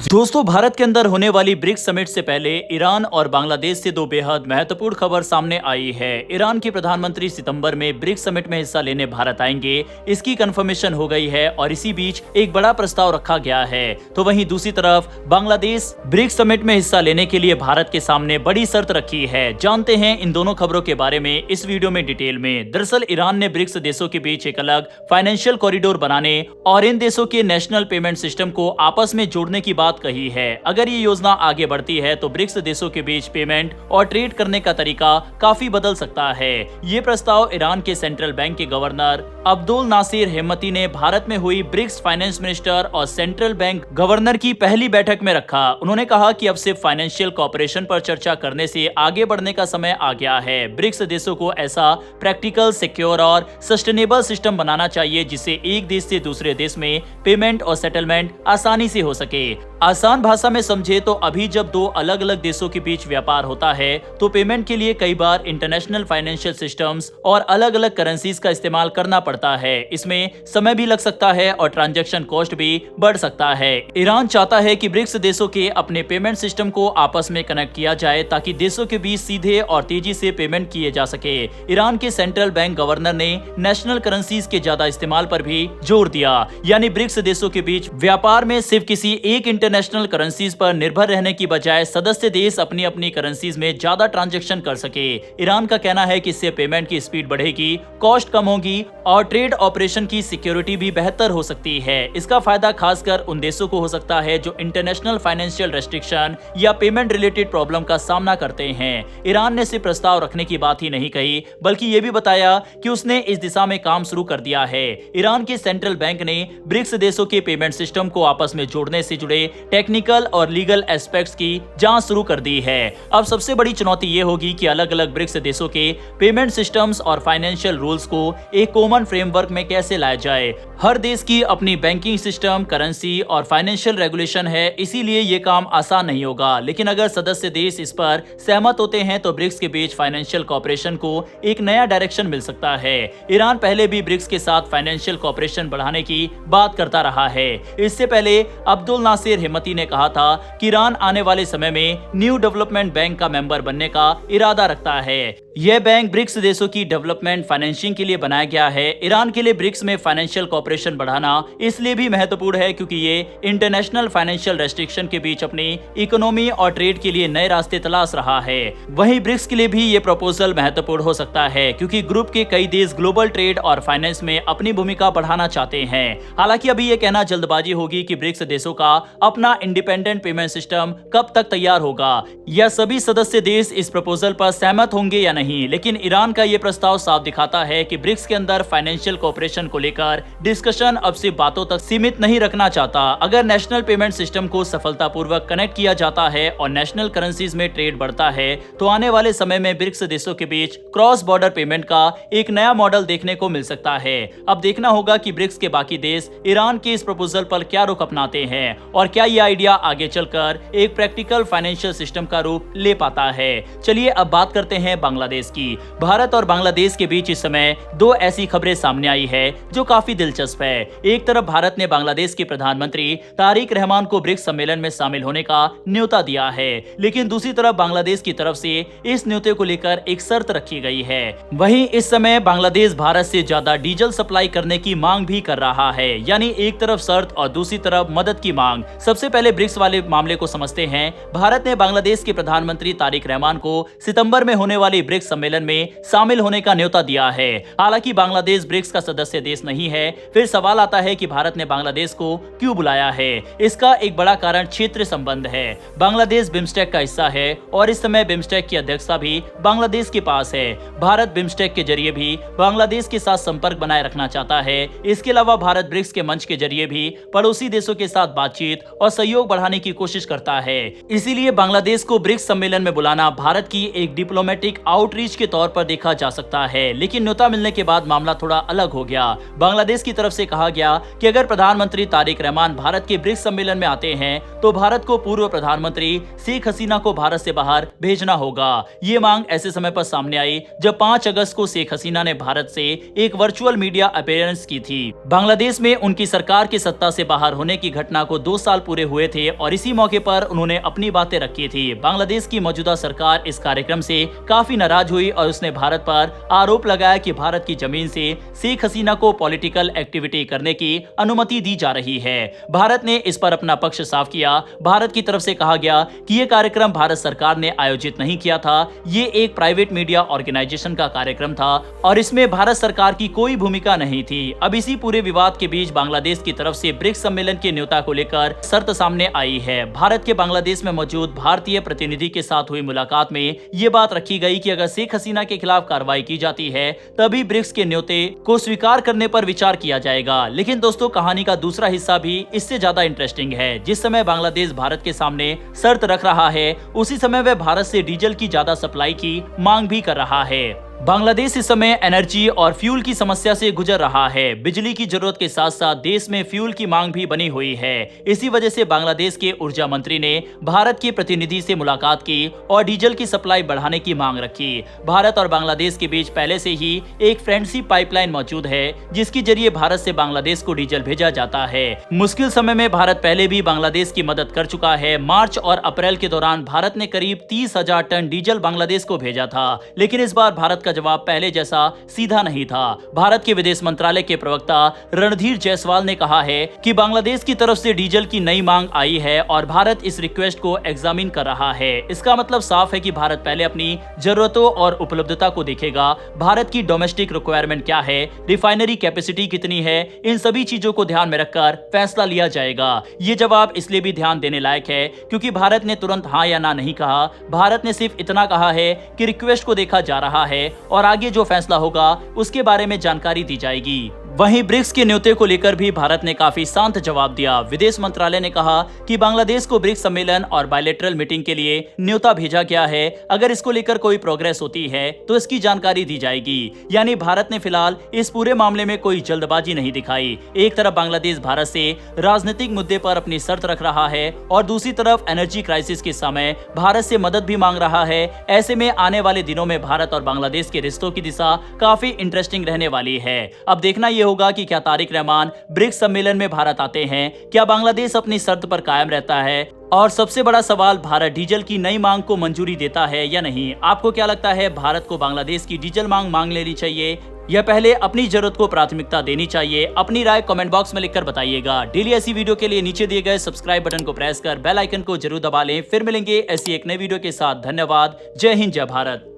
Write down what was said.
दोस्तों, भारत के अंदर होने वाली ब्रिक्स समिट से पहले ईरान और बांग्लादेश से दो बेहद महत्वपूर्ण खबर सामने आई है। ईरान के प्रधानमंत्री सितंबर में ब्रिक्स समिट में हिस्सा लेने भारत आएंगे, इसकी कंफर्मेशन हो गई है और इसी बीच एक बड़ा प्रस्ताव रखा गया है। तो वहीं दूसरी तरफ बांग्लादेश ब्रिक्स समिट में हिस्सा लेने के लिए भारत के सामने बड़ी शर्त रखी है। जानते हैं इन दोनों खबरों के बारे में इस वीडियो में डिटेल में। दरअसल ईरान ने ब्रिक्स देशों के बीच एक अलग फाइनेंशियल कॉरिडोर बनाने और इन देशों के नेशनल पेमेंट सिस्टम को आपस में जोड़ने की बात कही है। अगर ये योजना आगे बढ़ती है तो ब्रिक्स देशों के बीच पेमेंट और ट्रेड करने का तरीका काफी बदल सकता है। ये प्रस्ताव ईरान के सेंट्रल बैंक के गवर्नर अब्दुल नासिर हेम्मती ने भारत में हुई ब्रिक्स फाइनेंस मिनिस्टर और सेंट्रल बैंक गवर्नर की पहली बैठक में रखा। उन्होंने कहा कि अब सिर्फ फाइनेंशियल कॉपरेशन पर चर्चा करने से आगे बढ़ने का समय आ गया है। ब्रिक्स देशों को ऐसा प्रैक्टिकल, सिक्योर और सस्टेनेबल सिस्टम बनाना चाहिए जिससे एक देश से दूसरे देश में पेमेंट और सेटलमेंट आसानी से हो सके। आसान भाषा में समझे तो अभी जब दो अलग अलग देशों के बीच व्यापार होता है तो पेमेंट के लिए कई बार इंटरनेशनल फाइनेंशियल सिस्टम्स और अलग अलग करेंसीज का इस्तेमाल करना पड़ता है। इसमें समय भी लग सकता है और ट्रांजैक्शन कॉस्ट भी बढ़ सकता है। ईरान चाहता है कि ब्रिक्स देशों के अपने पेमेंट सिस्टम को आपस में कनेक्ट किया जाए ताकि देशों के बीच सीधे और तेजी से पेमेंट किए जा सके। ईरान के सेंट्रल बैंक गवर्नर ने नेशनल करेंसीज के ज्यादा इस्तेमाल पर भी जोर दिया, यानी ब्रिक्स देशों के बीच व्यापार में सिर्फ किसी एक इंटरनेशनल करेंसीज पर निर्भर रहने की बजाय सदस्य देश अपनी अपनी करेंसीज में ज्यादा ट्रांजैक्शन कर सके। ईरान का कहना है कि इससे पेमेंट की स्पीड बढ़ेगी, कॉस्ट कम होगी और ट्रेड ऑपरेशन की सिक्योरिटी भी बेहतर हो सकती है। इसका फायदा खासकर उन देशों को हो सकता है जो इंटरनेशनल फाइनेंशियल रेस्ट्रिक्शन या पेमेंट रिलेटेड प्रॉब्लम का सामना करते हैं। ईरान ने सिर्फ प्रस्ताव रखने की बात ही नहीं कही बल्कि ये भी बताया कि उसने इस दिशा में काम शुरू कर दिया है। ईरान के सेंट्रल बैंक ने ब्रिक्स देशों के पेमेंट सिस्टम को आपस में जोड़ने से जुड़े टेक्निकल और लीगल एस्पेक्ट्स की जांच शुरू कर दी है। अब सबसे बड़ी चुनौती ये होगी कि अलग अलग ब्रिक्स देशों के पेमेंट सिस्टम्स और फाइनेंशियल रूल्स को एक कॉमन फ्रेमवर्क में कैसे लाया जाए। हर देश की अपनी बैंकिंग सिस्टम, करेंसी और फाइनेंशियल रेगुलेशन है, इसीलिए ये काम आसान नहीं होगा। लेकिन अगर सदस्य देश इस पर सहमत होते हैं तो ब्रिक्स के बीच फाइनेंशियल कॉपरेशन को एक नया डायरेक्शन मिल सकता है। ईरान पहले भी ब्रिक्स के साथ फाइनेंशियल कॉपरेशन बढ़ाने की बात करता रहा है। इससे पहले अब्दुल नासिर हेम्मती ने कहा था कि ईरान आने वाले समय में न्यू डेवलपमेंट बैंक का मेंबर बनने का इरादा रखता है। यह बैंक ब्रिक्स देशों की डेवलपमेंट फाइनेंसिंग के लिए बनाया गया है। ईरान के लिए ब्रिक्स में फाइनेंशियल कॉपरेशन बढ़ाना इसलिए भी महत्वपूर्ण है क्योंकि ये इंटरनेशनल फाइनेंशियल रेस्ट्रिक्शन के बीच अपनी इकोनॉमी और ट्रेड के लिए नए रास्ते तलाश रहा है। वहीं ब्रिक्स के लिए भी ये प्रपोजल महत्वपूर्ण हो सकता है क्योंकि ग्रुप के कई देश ग्लोबल ट्रेड और फाइनेंस में अपनी भूमिका बढ़ाना चाहते हैं। हालांकि अभी ये कहना जल्दबाजी होगी कि ब्रिक्स देशों का अपना इंडिपेंडेंट पेमेंट सिस्टम कब तक तैयार होगा या सभी सदस्य देश इस प्रपोजल पर सहमत होंगे या नहीं। लेकिन ईरान का ये प्रस्ताव साफ दिखाता है कि ब्रिक्स के अंदर फाइनेंशियल कॉपरेशन को लेकर डिस्कशन अब सिर्फ बातों तक सीमित नहीं रखना चाहता। अगर नेशनल पेमेंट सिस्टम को सफलतापूर्वक कनेक्ट किया जाता है और नेशनल करेंसीज में ट्रेड बढ़ता है तो आने वाले समय में ब्रिक्स देशों के बीच क्रॉस बॉर्डर पेमेंट का एक नया मॉडल देखने को मिल सकता है। अब देखना होगा कि ब्रिक्स के बाकी देश ईरान के इस प्रपोजल पर क्या रुख अपनाते हैं और क्या ये आइडिया आगे चलकर एक प्रैक्टिकल फाइनेंशियल सिस्टम का रूप ले पाता है। चलिए अब बात करते हैं बांग्लादेश की। भारत और बांग्लादेश के बीच इस समय दो ऐसी खबरें सामने आई है जो काफी दिलचस्प है। एक तरफ भारत ने बांग्लादेश के प्रधानमंत्री तारिक रहमान को ब्रिक्स सम्मेलन में शामिल होने का न्योता दिया है, लेकिन दूसरी तरफ बांग्लादेश की तरफ से इस न्योते को लेकर एक शर्त रखी गई है। वहीं इस समय बांग्लादेश भारत से ज्यादा डीजल सप्लाई करने की मांग भी कर रहा है, यानी एक तरफ शर्त और दूसरी तरफ मदद की मांग। सबसे पहले ब्रिक्स वाले मामले को समझते हैं। भारत ने बांग्लादेश के प्रधानमंत्री तारिक रहमान को सितंबर में होने वाली ब्रिक्स सम्मेलन में शामिल होने का न्योता दिया है। हालांकि बांग्लादेश ब्रिक्स का सदस्य देश नहीं है। फिर सवाल आता है कि भारत ने बांग्लादेश को क्यों बुलाया है। इसका एक बड़ा कारण क्षेत्रीय संबंध है। बांग्लादेश बिम्स्टेक का हिस्सा है और इस समय बिम्स्टेक की अध्यक्षता भी बांग्लादेश के पास है। भारत बिम्स्टेक के जरिए भी बांग्लादेश के साथ संपर्क बनाए रखना चाहता है। इसके अलावा भारत ब्रिक्स के मंच के जरिए भी पड़ोसी देशों के साथ बातचीत और सहयोग बढ़ाने की कोशिश करता है। इसीलिए बांग्लादेश को ब्रिक्स सम्मेलन में बुलाना भारत की एक डिप्लोमेटिक आउट आउटरीच के तौर पर देखा जा सकता है, लेकिन न्योता मिलने के बाद मामला थोड़ा अलग हो गया। बांग्लादेश की तरफ से कहा गया कि अगर प्रधानमंत्री तारिक रहमान भारत के ब्रिक्स सम्मेलन में आते हैं तो भारत को पूर्व प्रधानमंत्री शेख हसीना को भारत से बाहर भेजना होगा। ये मांग ऐसे समय पर सामने आई जब 5 अगस्त को शेख हसीना ने भारत से एक वर्चुअल मीडिया अपीयरेंस की थी। बांग्लादेश में उनकी सरकार की सत्ता से बाहर होने की घटना को 2 साल पूरे हुए थे और इसी मौके पर उन्होंने अपनी बातें रखी थी। बांग्लादेश की मौजूदा सरकार इस कार्यक्रम से काफी नाराज हुई और उसने भारत पर आरोप लगाया कि भारत की जमीन से शेख हसीना को पॉलिटिकल एक्टिविटी करने की अनुमति दी जा रही है। भारत ने इस पर अपना पक्ष साफ किया। भारत की तरफ से कहा गया कि यह कार्यक्रम भारत सरकार ने आयोजित नहीं किया था, ये एक प्राइवेट मीडिया ऑर्गेनाइजेशन का कार्यक्रम था और इसमें भारत सरकार की कोई भूमिका नहीं थी। अब इसी पूरे विवाद के बीच बांग्लादेश की तरफ से ब्रिक्स सम्मेलन के न्योता को लेकर शर्त सामने आई है। भारत के बांग्लादेश में मौजूद भारतीय प्रतिनिधि के साथ हुई मुलाकात में ये बात रखी गई कि अगर शेख हसीना के खिलाफ कार्रवाई की जाती है तभी ब्रिक्स के न्योते को स्वीकार करने पर विचार किया जाएगा। लेकिन दोस्तों, कहानी का दूसरा हिस्सा भी इससे ज्यादा इंटरेस्टिंग है। जिस समय बांग्लादेश भारत के सामने शर्त रख रहा है उसी समय वह भारत से डीजल की ज्यादा सप्लाई की मांग भी कर रहा है। बांग्लादेश इस समय एनर्जी और फ्यूल की समस्या से गुजर रहा है। बिजली की जरूरत के साथ साथ देश में फ्यूल की मांग भी बनी हुई है। इसी वजह से बांग्लादेश के ऊर्जा मंत्री ने भारत के प्रतिनिधि से मुलाकात की और डीजल की सप्लाई बढ़ाने की मांग रखी। भारत और बांग्लादेश के बीच पहले से ही एक फ्रेंडशिप पाइपलाइन मौजूद है जिसके जरिए भारत से बांग्लादेश को डीजल भेजा जाता है। मुश्किल समय में भारत पहले भी बांग्लादेश की मदद कर चुका है। मार्च और अप्रैल के दौरान भारत ने करीब 30,000 टन डीजल बांग्लादेश को भेजा था, लेकिन इस बार भारत का जवाब पहले जैसा सीधा नहीं था। भारत के विदेश मंत्रालय के प्रवक्ता रणधीर जायसवाल ने कहा है कि बांग्लादेश की तरफ से डीजल की नई मांग आई है और भारत इस रिक्वेस्ट को एग्जामिन कर रहा है। इसका मतलब साफ है कि भारत पहले अपनी जरूरतों और उपलब्धता को देखेगा। भारत की डोमेस्टिक रिक्वायरमेंट क्या है, रिफाइनरी कैपेसिटी कितनी है, इन सभी चीजों को ध्यान में रखकर फैसला लिया जाएगा। ये जवाब इसलिए भी ध्यान देने लायक है क्योंकि भारत ने तुरंत हाँ या ना नहीं कहा। भारत ने सिर्फ इतना कहा है कि रिक्वेस्ट को देखा जा रहा है और आगे जो फैसला होगा उसके बारे में जानकारी दी जाएगी। वहीं ब्रिक्स के न्योते को लेकर भी भारत ने काफी शांत जवाब दिया। विदेश मंत्रालय ने कहा कि बांग्लादेश को ब्रिक्स सम्मेलन और बायलैटरल मीटिंग के लिए न्योता भेजा गया है। अगर इसको लेकर कोई प्रोग्रेस होती है तो इसकी जानकारी दी जाएगी। यानी भारत ने फिलहाल इस पूरे मामले में कोई जल्दबाजी नहीं दिखाई। एक तरफ बांग्लादेश भारत से राजनीतिक मुद्दे पर अपनी शर्त रख रहा है और दूसरी तरफ एनर्जी क्राइसिस के समय भारत से मदद भी मांग रहा है। ऐसे में आने वाले दिनों में भारत और बांग्लादेश के रिश्तों की दिशा काफी इंटरेस्टिंग रहने वाली है। अब देखना यह होगा कि क्या तारिक रहमान ब्रिक्स सम्मेलन में भारत आते हैं, क्या बांग्लादेश अपनी शर्त पर कायम रहता है और सबसे बड़ा सवाल, भारत डीजल की नई मांग को मंजूरी देता है या नहीं। आपको क्या लगता है, भारत को बांग्लादेश की डीजल मांग लेनी चाहिए या पहले अपनी जरूरत को प्राथमिकता देनी चाहिए? अपनी राय कमेंट बॉक्स में लिखकर बताइएगा। डेली ऐसी वीडियो के लिए नीचे दिए गए सब्सक्राइब बटन को प्रेस कर बेल आइकन को जरूर दबा लें। फिर मिलेंगे ऐसी एक नई वीडियो के साथ। धन्यवाद। जय हिंद, जय भारत।